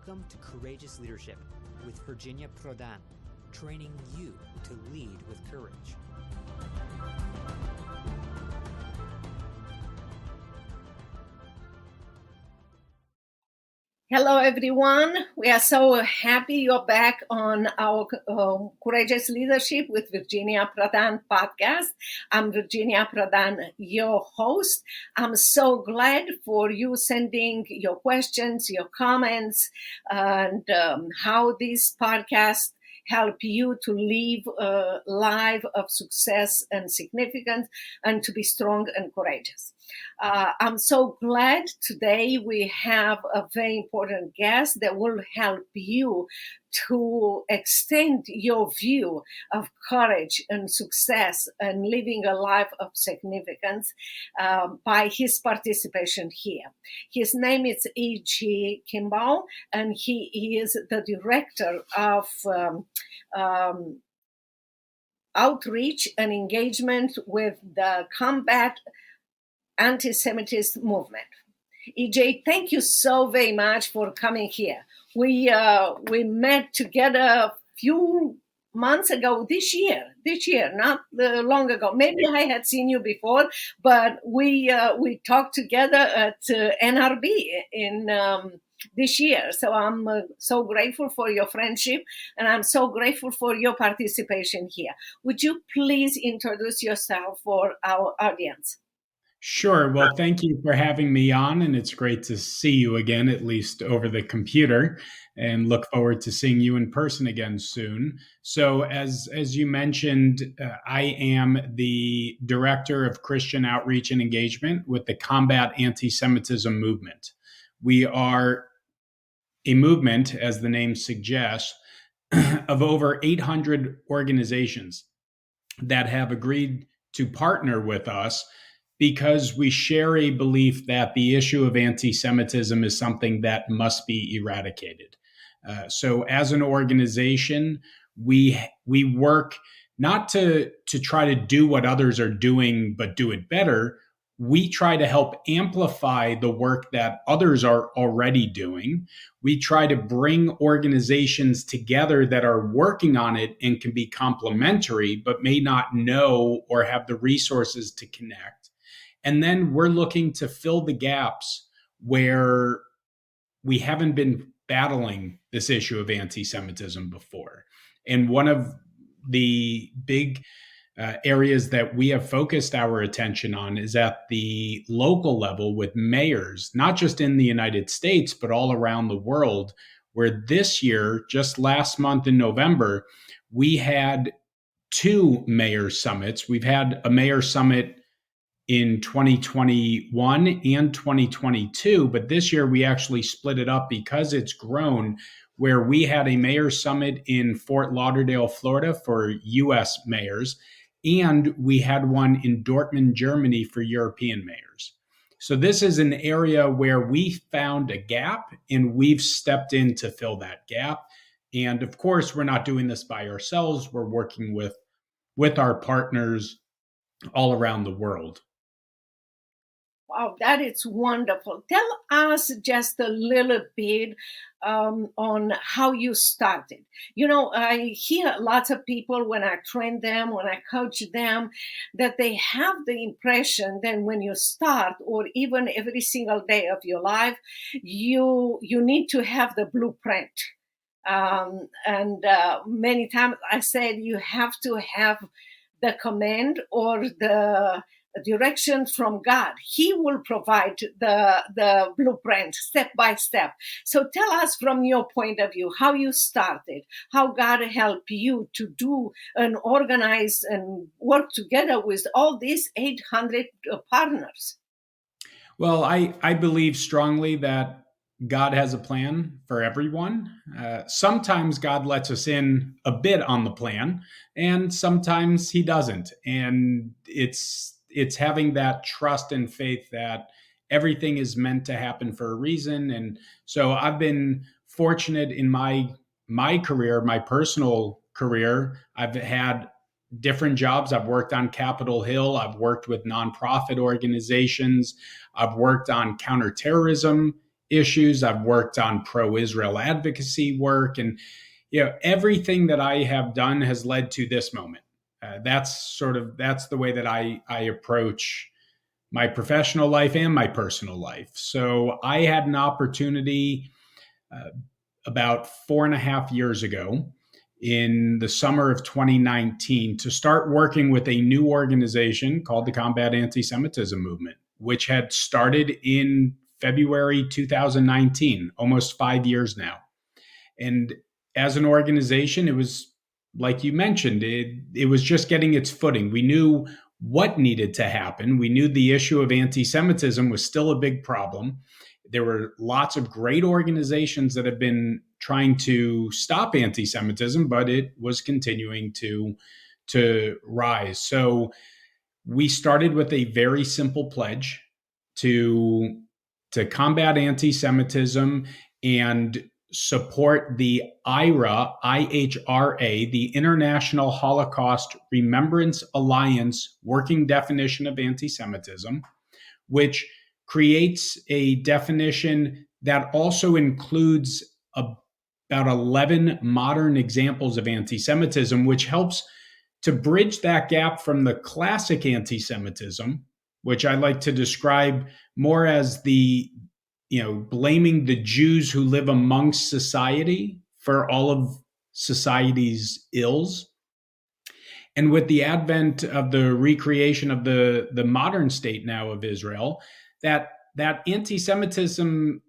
Welcome to Courageous Leadership with Virginia Prodan, training you to lead with courage. Hello, everyone. We are so happy you're back on our Courageous Leadership with Virginia Prodan podcast. I'm Virginia Prodan, your host. I'm so glad for you sending your questions, your comments, and how this podcast help you to live a life of success and significance and to be strong and courageous. I'm so glad today we have a very important guest that will help you to extend your view of courage and success and living a life of significance by his participation here. His name is E.J. Kimball, and he is the director of outreach and engagement with the Combat Antisemitism movement. EJ, thank you so very much for coming here. We met together a few months ago this year, not long ago. Maybe I had seen you before, but we talked together at NRB in this year. So I'm so grateful for your friendship, and I'm so grateful for your participation here. Would you please introduce yourself for our audience? Sure. Well, thank you for having me on, and it's great to see you again, at least over the computer, and look forward to seeing you in person again soon. So as you mentioned, I am the Director of Christian Outreach and Engagement with the Combat Anti-Semitism movement. We are a movement, as the name suggests, of over 800 organizations that have agreed to partner with us because we share a belief that the issue of anti-Semitism is something that must be eradicated. So as an organization, we work not to try to do what others are doing, but do it better. We try to help amplify the work that others are already doing. We try to bring organizations together that are working on it and can be complementary, but may not know or have the resources to connect. And then we're looking to fill the gaps where we haven't been battling this issue of anti-Semitism before. And one of the big areas that we have focused our attention on is at the local level with mayors, not just in the United States, but all around the world, where this year, just last month in November, we had 2 mayor summits. We've had a mayor summit in 2021 and 2022, but this year we actually split it up because it's grown, where we had a mayor summit in Fort Lauderdale, Florida for US mayors, and we had one in Dortmund, Germany for European mayors. So this is an area where we found a gap and we've stepped in to fill that gap. And of course, we're not doing this by ourselves. We're working with our partners all around the world. Wow, that is wonderful. Tell us just a little bit on how you started. You know, I hear lots of people when I train them, when I coach them, that they have the impression that when you start, or even every single day of your life, you need to have the blueprint. Many times I said you have to have the command or the direction from God. He will provide the blueprint step by step. So tell us from your point of view how you started, how God helped you to do and organize and work together with all these 800 partners. Well, I believe strongly that God has a plan for everyone. Sometimes God lets us in a bit on the plan, and sometimes he doesn't. And it's having that trust and faith that everything is meant to happen for a reason. And so I've been fortunate in my career, my personal career. I've had different jobs. I've worked on Capitol Hill. I've worked with nonprofit organizations. I've worked on counterterrorism issues. I've worked on pro-Israel advocacy work, and everything that I have done has led to this moment. That's the way that I approach my professional life and my personal life. So I had an opportunity about 4.5 years ago in the summer of 2019 to start working with a new organization called the Combat Anti-Semitism Movement, which had started in February 2019, almost 5 years now. And as an organization, it was, like you mentioned, it was just getting its footing. We knew what needed to happen. We knew the issue of anti-Semitism was still a big problem. There were lots of great organizations that have been trying to stop anti-Semitism, but it was continuing to rise. So we started with a very simple pledge to combat anti-Semitism and support the IHRA, the International Holocaust Remembrance Alliance working definition of anti-Semitism, which creates a definition that also includes about 11 modern examples of anti-Semitism, which helps to bridge that gap from the classic anti-Semitism, which I like to describe more as blaming the Jews who live amongst society for all of society's ills. And with the advent of the recreation of the modern state now of Israel, that anti-Semitism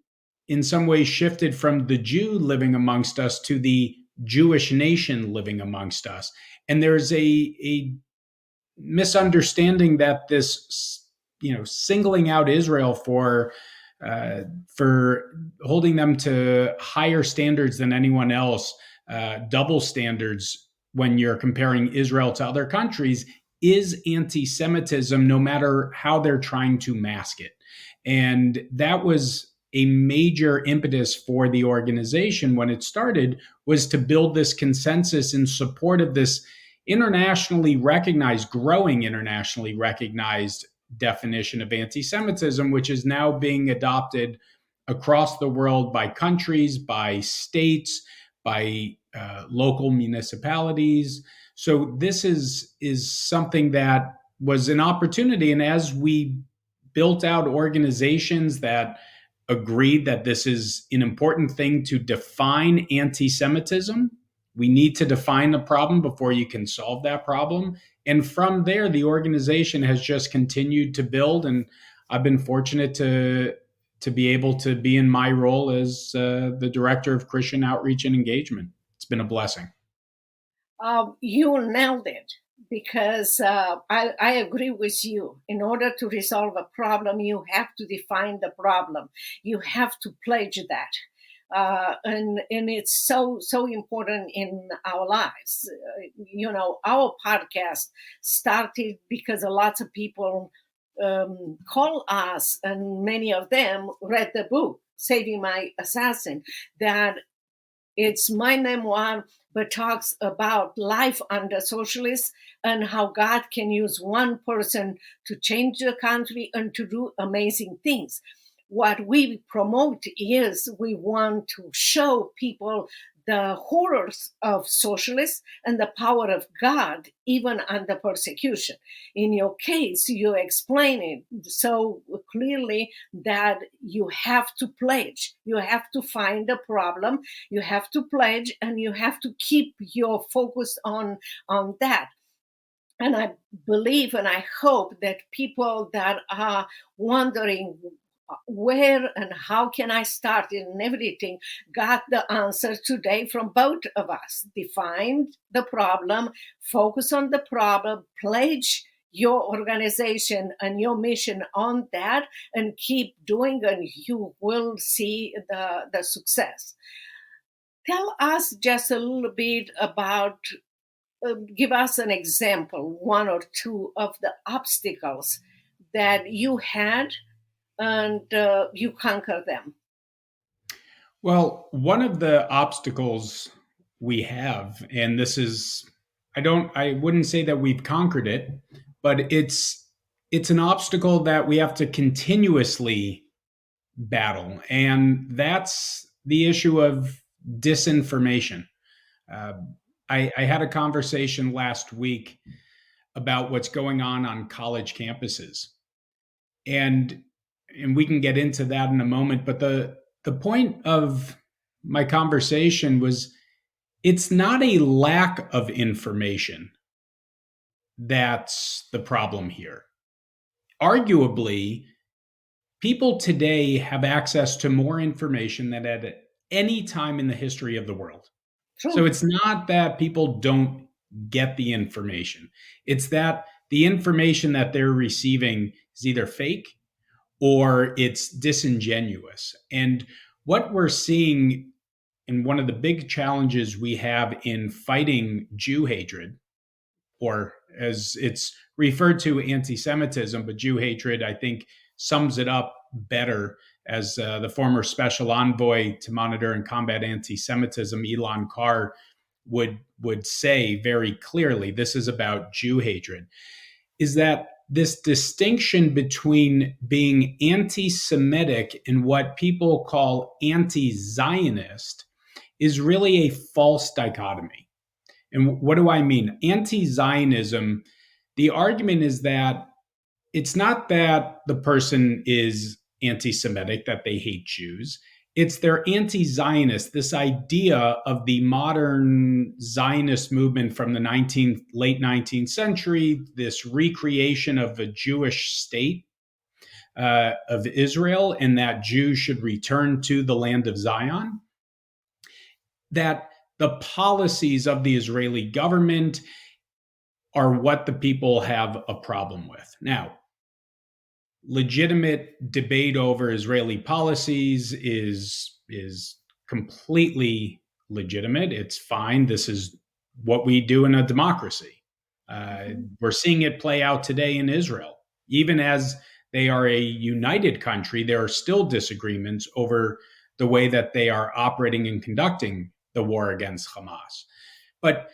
in some ways shifted from the Jew living amongst us to the Jewish nation living amongst us. And there's a misunderstanding that this, singling out Israel for holding them to higher standards than anyone else, double standards when you're comparing Israel to other countries, is anti-Semitism, no matter how they're trying to mask it. And that was a major impetus for the organization when it started, was to build this consensus in support of this growing internationally recognized definition of anti-Semitism, which is now being adopted across the world by countries, by states, by local municipalities. So this is something that was an opportunity. And as we built out organizations that agreed that this is an important thing to define anti-Semitism, we need to define the problem before you can solve that problem. And from there, the organization has just continued to build. And I've been fortunate to be able to be in my role as the Director of Christian Outreach and Engagement. It's been a blessing. You nailed it, because I agree with you. In order to resolve a problem, you have to define the problem. You have to pledge that. And it's so important in our lives. Our podcast started because a lot of people call us, and many of them read the book, Saving My Assassin, that it's my memoir, but talks about life under socialists and how God can use one person to change the country and to do amazing things. What we promote is we want to show people the horrors of socialists and the power of God, even under persecution. In your case, you explain it so clearly that you have to pledge. You have to find a problem, you have to pledge, and you have to keep your focus on that. And I believe and I hope that people that are wondering where and how can I start and everything, got the answer today from both of us. Define the problem, focus on the problem, pledge your organization and your mission on that, and keep doing, and you will see the success. Tell us just a little bit about, give us an example, one or two of the obstacles that you had and you conquer them. Well, one of the obstacles we have, and this is, I wouldn't say that we've conquered it, but it's an obstacle that we have to continuously battle, and that's the issue of disinformation. Uh, I had a conversation last week about what's going on college campuses, and we can get into that in a moment. But the point of my conversation was, it's not a lack of information that's the problem here. Arguably, people today have access to more information than at any time in the history of the world. True. So it's not that people don't get the information. It's that the information that they're receiving is either fake or it's disingenuous. And what we're seeing, and one of the big challenges we have in fighting Jew hatred, or as it's referred to, anti-Semitism, but Jew hatred, I think, sums it up better, as the former special envoy to monitor and combat anti-Semitism, Elon Carr, would say very clearly. This is about Jew hatred, is that this distinction between being anti-Semitic and what people call anti-Zionist is really a false dichotomy. And what do I mean? Anti-Zionism, the argument is that it's not that the person is anti-Semitic, that they hate Jews. It's they're anti-Zionist, this idea of the modern Zionist movement from the late 19th century, this recreation of a Jewish state of Israel, and that Jews should return to the land of Zion, that the policies of the Israeli government are what the people have a problem with. Now, legitimate debate over Israeli policies is completely legitimate. It's fine. This is what we do in a democracy. We're seeing it play out today in Israel. Even as they are a united country, there are still disagreements over the way that they are operating and conducting the war against Hamas. But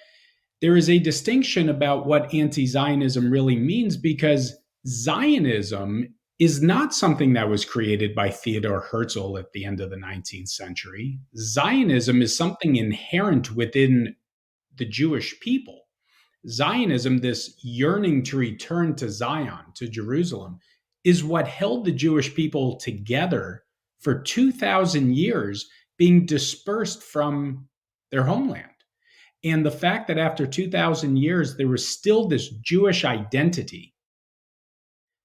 there is a distinction about what anti-Zionism really means, because Zionism is not something that was created by Theodor Herzl at the end of the 19th century. Zionism is something inherent within the Jewish people. Zionism, this yearning to return to Zion, to Jerusalem, is what held the Jewish people together for 2,000 years, being dispersed from their homeland. And the fact that after 2,000 years, there was still this Jewish identity.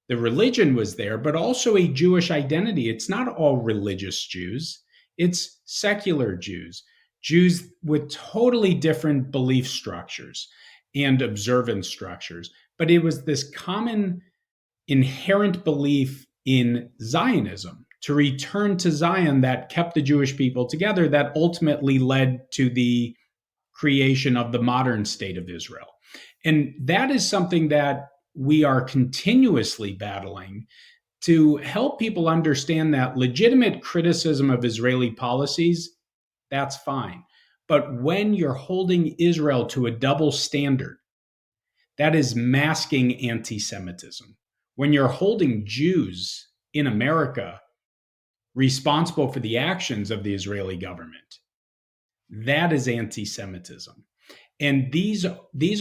The religion was there, but also a Jewish identity. It's not all religious Jews. It's secular Jews, Jews with totally different belief structures and observance structures. But it was this common inherent belief in Zionism, to return to Zion, that kept the Jewish people together, that ultimately led to the creation of the modern state of Israel. And that is something that we are continuously battling, to help people understand that legitimate criticism of Israeli policies, that's fine. But when you're holding Israel to a double standard, that is masking anti-Semitism. When you're holding Jews in America responsible for the actions of the Israeli government, that is anti-Semitism. And these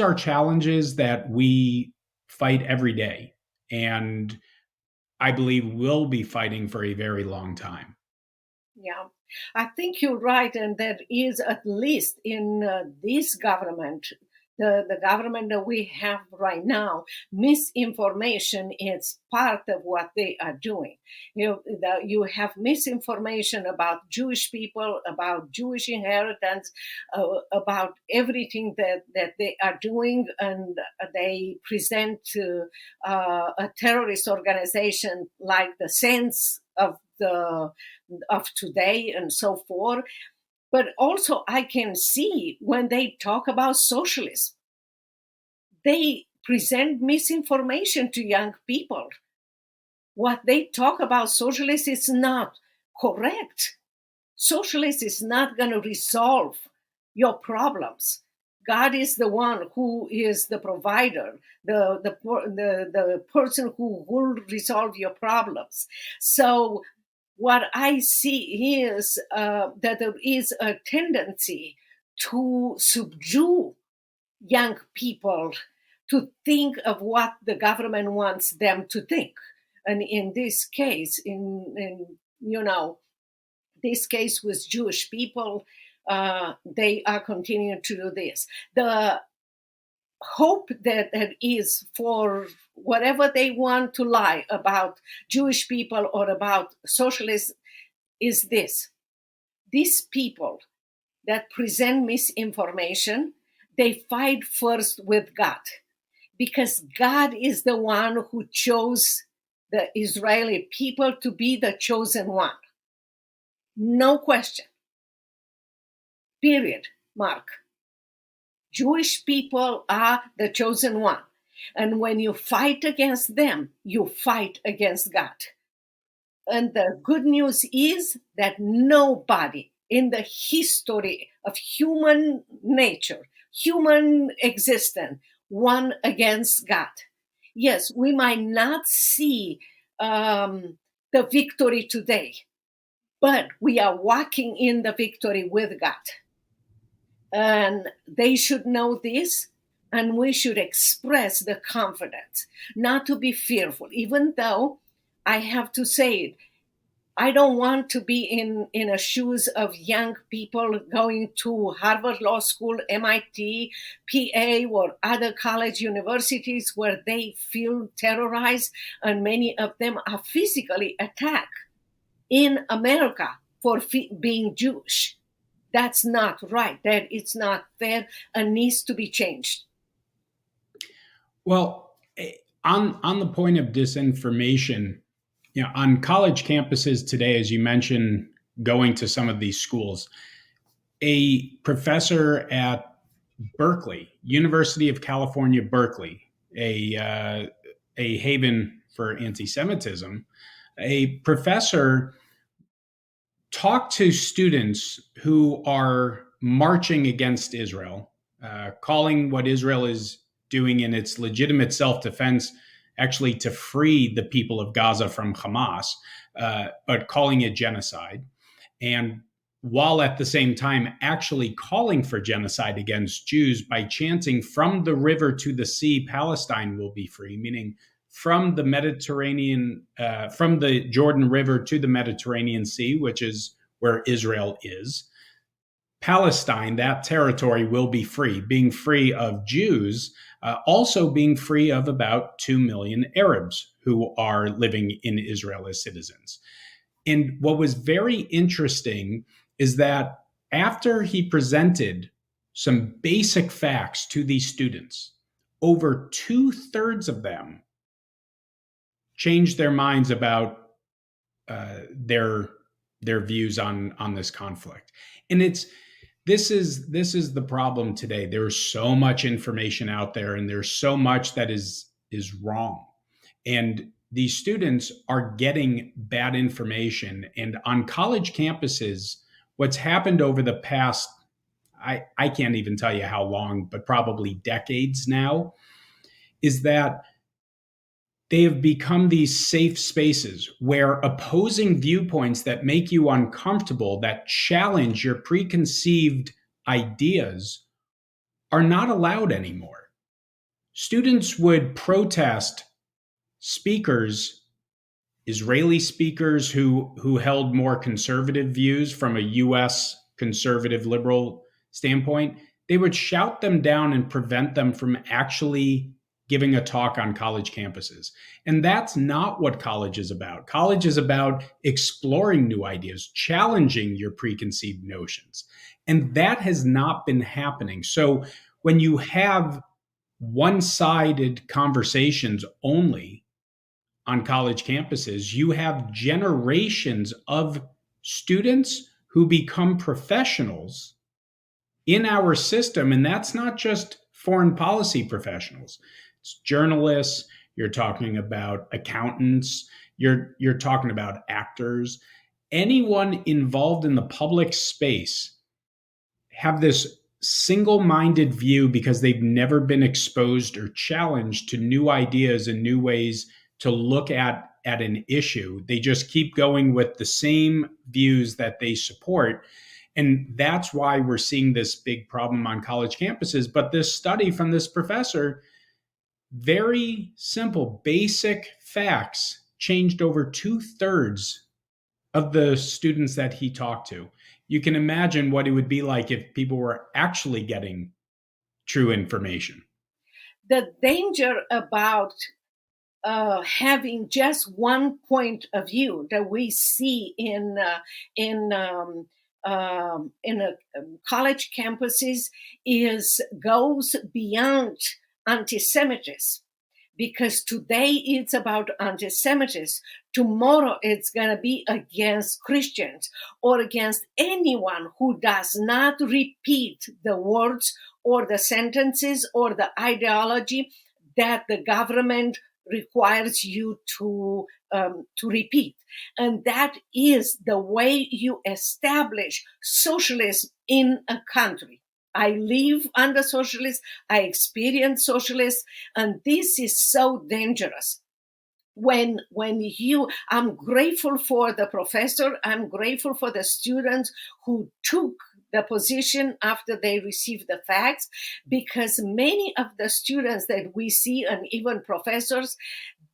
are challenges that we fight every day, and I believe we'll be fighting for a very long time. Yeah, I think you're right, and there is, at least in this government, the government that we have right now, misinformation is part of what they are doing. You have misinformation about Jewish people, about Jewish inheritance, about everything that they are doing, and they present a terrorist organization like the sense of today and so forth. But also I can see when they talk about socialism, they present misinformation to young people. What they talk about socialism is not correct. Socialism is not going to resolve your problems. God is the one who is the provider, the person who will resolve your problems. So what I see is that there is a tendency to subdue young people to think of what the government wants them to think. And in this case, in this case with Jewish people, they are continuing to do this. The hope that there is for whatever they want to lie about Jewish people or about socialists is this. These people that present misinformation, they fight first with God, because God is the one who chose the Israeli people to be the chosen one. No question. Period. Mark. Jewish people are the chosen one. And when you fight against them, you fight against God. And the good news is that nobody in the history of human nature, human existence, won against God. Yes, we might not see the victory today, but we are walking in the victory with God. And they should know this, and we should express the confidence, not to be fearful, even though I have to say it. I don't want to be in the shoes of young people going to Harvard Law School, MIT, PA, or other college universities where they feel terrorized, and many of them are physically attacked in America for being Jewish. That's not right. That it's not fair and needs to be changed. Well, on the point of disinformation, on college campuses today, as you mentioned, going to some of these schools, a professor at Berkeley, University of California, Berkeley, a haven for anti-Semitism, a professor talked to students who are marching against Israel, calling what Israel is doing in its legitimate self-defense actually to free the people of Gaza from Hamas, but calling it genocide. And while at the same time actually calling for genocide against Jews by chanting, "From the river to the sea, Palestine will be free," meaning from the Mediterranean, from the Jordan River to the Mediterranean Sea, which is where Israel is, Palestine, that territory, will be free, being free of Jews, also being free of about 2 million Arabs who are living in Israel as citizens. And what was very interesting is that after he presented some basic facts to these students, over 2/3 of them changed their minds about their views on this conflict. And this is the problem today. There's so much information out there, and there's so much that is wrong. And these students are getting bad information. And on college campuses, what's happened over the past, I can't even tell you how long, but probably decades now, is that they have become these safe spaces where opposing viewpoints that make you uncomfortable, that challenge your preconceived ideas, are not allowed anymore. Students would protest speakers, Israeli speakers who held more conservative views from a US conservative liberal standpoint. They would shout them down and prevent them from actually giving a talk on college campuses. And that's not what college is about. College is about exploring new ideas, challenging your preconceived notions. And that has not been happening. So when you have one-sided conversations only on college campuses, you have generations of students who become professionals in our system. And that's not just foreign policy professionals. It's journalists, you're talking about accountants, you're talking about actors. Anyone involved in the public space have this single-minded view because they've never been exposed or challenged to new ideas and new ways to look at at an issue. They just keep going with the same views that they support. And that's why we're seeing this big problem on college campuses. But this study from this professor, very simple, basic facts, changed over 2/3 of the students that he talked to. You can imagine what it would be like if people were actually getting true information. The danger about having just one point of view that we see in college campuses goes beyond anti-Semitism, because today it's about anti-Semitism. Tomorrow it's going to be against Christians or against anyone who does not repeat the words or the sentences or the ideology that the government requires you to repeat. And that is the way you establish socialism in a country. I live under socialists, I experience socialists, and this is so dangerous. I'm grateful for the professor, I'm grateful for the students who took the position after they received the facts, because many of the students that we see, and even professors,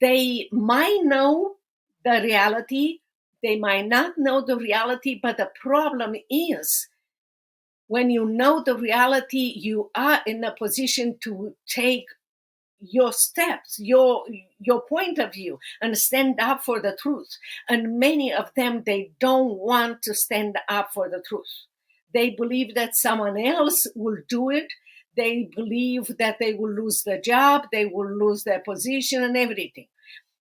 they might know the reality, they might not know the reality, but the problem is, when you know the reality, you are in a position to take your steps, your point of view, and stand up for the truth. And many of them, they don't want to stand up for the truth. They believe that someone else will do it. They believe that they will lose their job, they will lose their position and everything.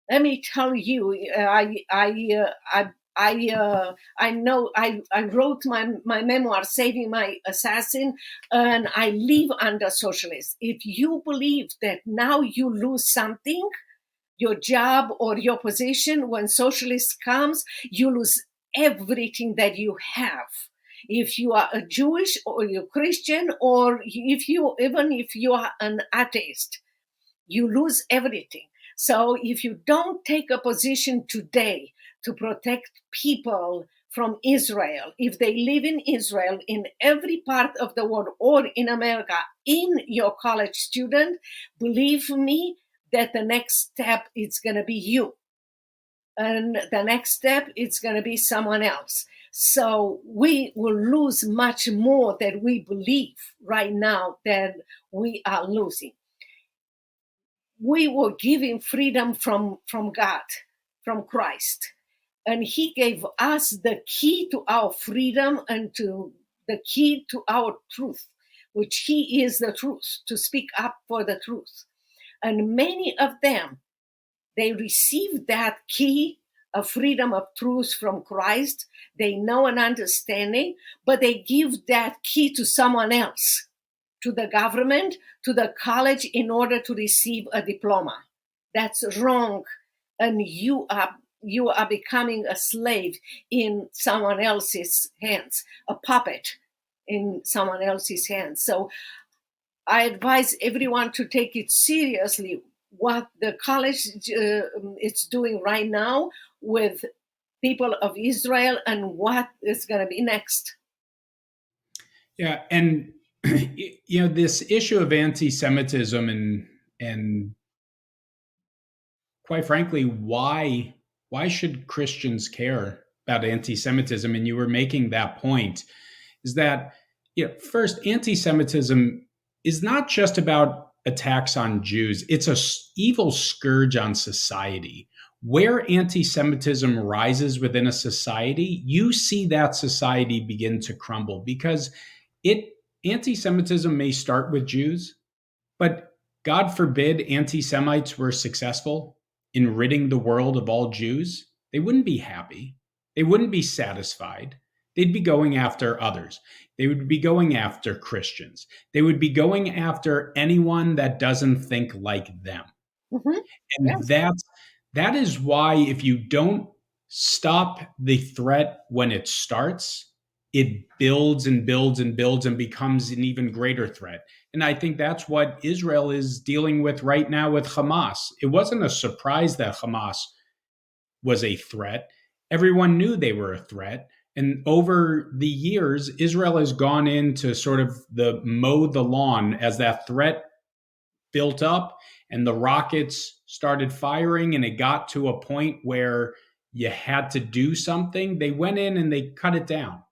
Let me tell you, I know I wrote my memoir, Saving My Assassin, and I live under socialists. If you believe that now you lose something, your job or your position, when socialist comes, you lose everything that you have. If you are a Jewish or you're Christian, or even if you are an atheist, you lose everything. So if you don't take a position today to protect people from Israel, if they live in Israel, in every part of the world, or in America, in your college student, believe me that the next step is going to be you. And the next step, it's going to be someone else. So we will lose much more than we believe right now that we are losing. We were given freedom from God, from Christ. And he gave us the key to our freedom and to the key to our truth, which he is the truth, to speak up for the truth. And many of them, they received that key of freedom of truth from Christ. They know and understanding, but they give that key to someone else, to the government, to the college, in order to receive a diploma. That's wrong. And you are becoming a slave in someone else's hands, a puppet in someone else's hands. So I advise everyone to take it seriously, what the college is doing right now with people of Israel and what is going to be next. Yeah, and this issue of anti-Semitism and quite frankly, why should Christians care about anti-Semitism? And you were making that point, is that first, anti-Semitism is not just about attacks on Jews. It's an evil scourge on society. Where anti-Semitism rises within a society, you see that society begin to crumble, because anti-Semitism may start with Jews, but God forbid anti-Semites were successful in ridding the world of all Jews. They wouldn't be happy. They wouldn't be satisfied. They'd be going after others. They would be going after Christians. They would be going after anyone that doesn't think like them. Mm-hmm. And yes. that is why, if you don't stop the threat when it starts, it builds and builds and builds and becomes an even greater threat. And I think that's what Israel is dealing with right now with Hamas. It wasn't a surprise that Hamas was a threat. Everyone knew they were a threat. And over the years, Israel has gone into sort of the mow the lawn as that threat built up and the rockets started firing and it got to a point where you had to do something. They went in and they cut it down.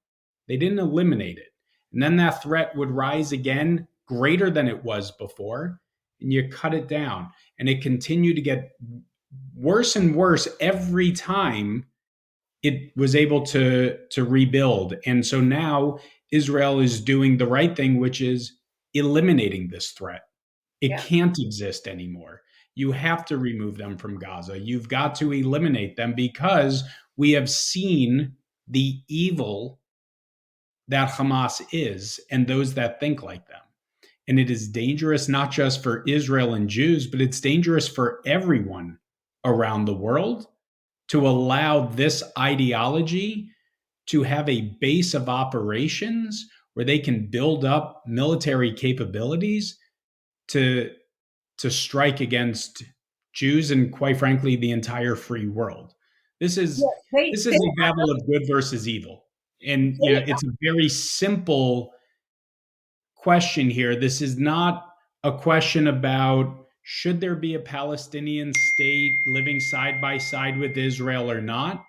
They didn't eliminate it. And then that threat would rise again, greater than it was before, and you cut it down. And it continued to get worse and worse every time it was able to rebuild. And so now Israel is doing the right thing, which is eliminating this threat. It can't exist anymore. You have to remove them from Gaza. You've got to eliminate them because we have seen the evil that Hamas is and those that think like them. And it is dangerous not just for Israel and Jews, but it's dangerous for everyone around the world to allow this ideology to have a base of operations where they can build up military capabilities to strike against Jews and, quite frankly, the entire free world. This is a battle of good versus evil. And it's a very simple question here. This is not a question about should there be a Palestinian state living side by side with Israel or not.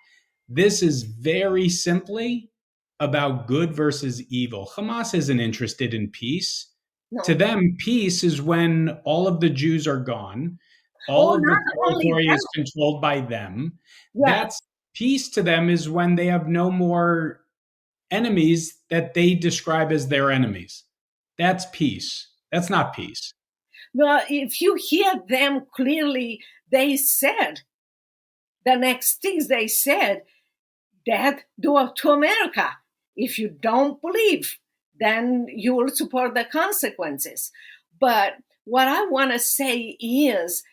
This is very simply about good versus evil. Hamas isn't interested in peace. No. To them, peace is when all of the Jews are gone, all of the territory is controlled by them. Yeah. That's peace to them is when they have no more enemies that they describe as their enemies. That's peace. That's not peace. Well, if you hear them clearly, they said, the next things they said, that do it to America. If you don't believe, then you will support the consequences. But what I want to say is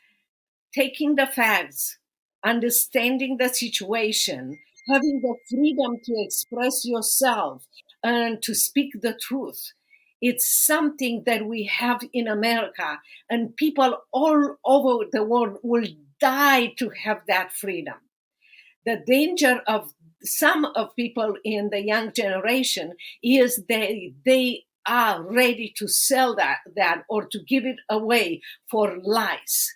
taking the facts, understanding the situation, having the freedom to express yourself and to speak the truth. It's something that we have in America, and people all over the world will die to have that freedom. The danger of some of people in the young generation is they are ready to sell that or to give it away for lies.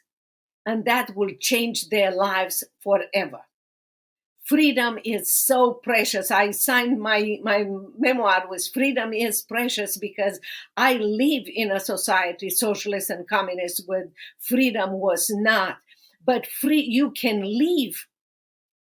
And that will change their lives forever. Freedom is so precious. I signed my memoir with freedom is precious because I live in a society, socialist and communist, where freedom was not. But you can live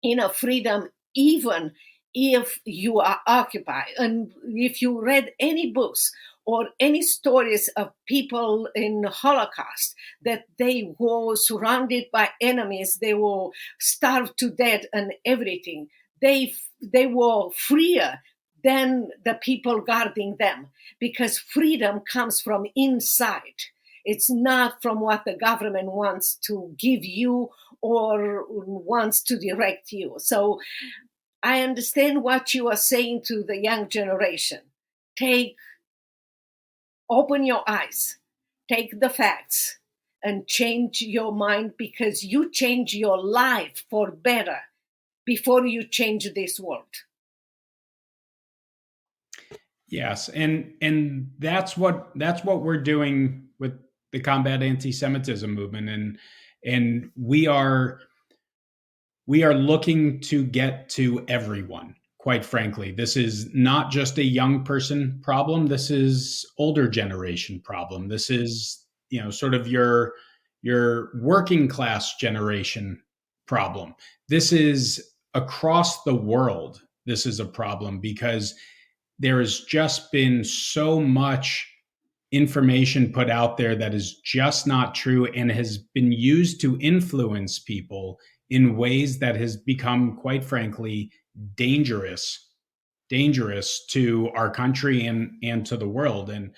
in a freedom even if you are occupied. And if you read any books or any stories of people in the Holocaust, that they were surrounded by enemies, they were starved to death and everything. They were freer than the people guarding them because freedom comes from inside. It's not from what the government wants to give you or wants to direct you. So I understand what you are saying to the young generation. Open your eyes, take the facts, and change your mind because you change your life for better before you change this world. Yes, and that's what we're doing with the Combat Anti-Semitism movement, and we are looking to get to everyone. Quite frankly, this is not just a young person problem. This is older generation problem. This is, sort of your working class generation problem. This is across the world. This is a problem because there has just been so much information put out there that is just not true and has been used to influence people in ways that has become, quite frankly, dangerous to our country and to the world. And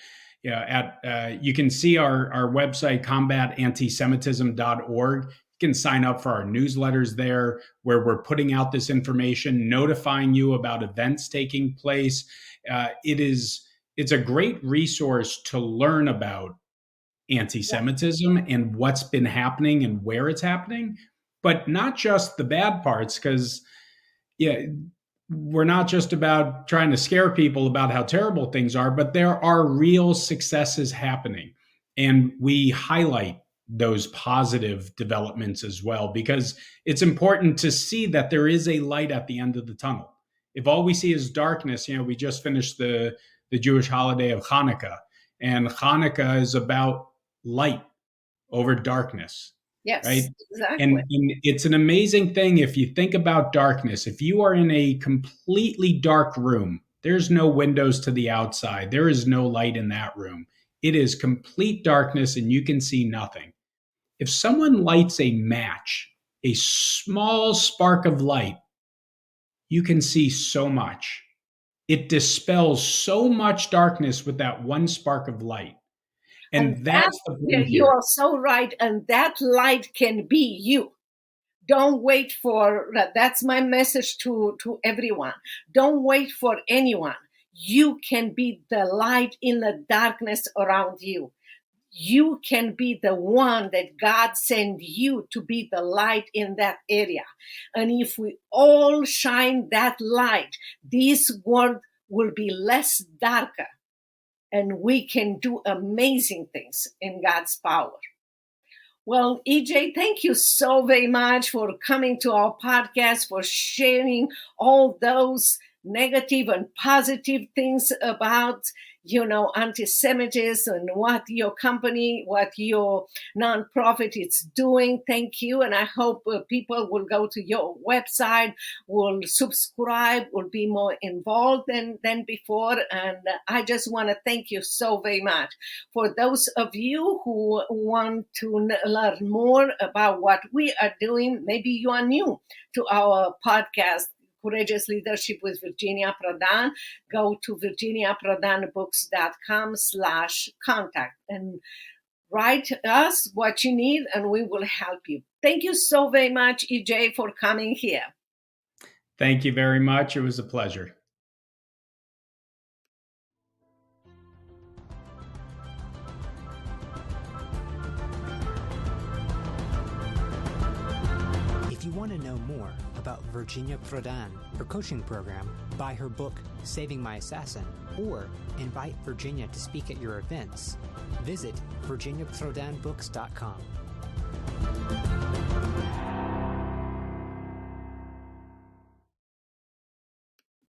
you can see our website, combatantisemitism.org. You can sign up for our newsletters there where we're putting out this information, notifying you about events taking place. It's a great resource to learn about anti-Semitism and what's been happening and where it's happening. but not just the bad parts, because we're not just about trying to scare people about how terrible things are, but there are real successes happening. And we highlight those positive developments as well, because it's important to see that there is a light at the end of the tunnel. If all we see is darkness, we just finished the Jewish holiday of Hanukkah, and Hanukkah is about light over darkness. Yes, right? exactly. And it's an amazing thing if you think about darkness. If you are in a completely dark room, there's no windows to the outside. There is no light in that room. It is complete darkness and you can see nothing. If someone lights a match, a small spark of light, you can see so much. It dispels so much darkness with that one spark of light. And that's the point you are so right. And that light can be you. Don't wait for, that's my message to everyone. Don't wait for anyone. You can be the light in the darkness around you. You can be the one that God sent you to be the light in that area. And if we all shine that light, this world will be less darker. And we can do amazing things in God's power. Well, EJ, thank you so very much for coming to our podcast, for sharing all those negative and positive things about, anti-Semitism and what your company, what your nonprofit is doing. Thank you. And I hope people will go to your website, will subscribe, will be more involved than before. And I just want to thank you so very much. For those of you who want to learn more about what we are doing, maybe you are new to our podcast, Courageous Leadership with Virginia Prodan, go to virginiaprodanbooks.com/contact and write us what you need and we will help you. Thank you so very much, EJ, for coming here. Thank you very much. It was a pleasure. If you want to know more about Virginia Prodan, her coaching program, buy her book, Saving My Assassin, or invite Virginia to speak at your events, visit virginiaprodanbooks.com.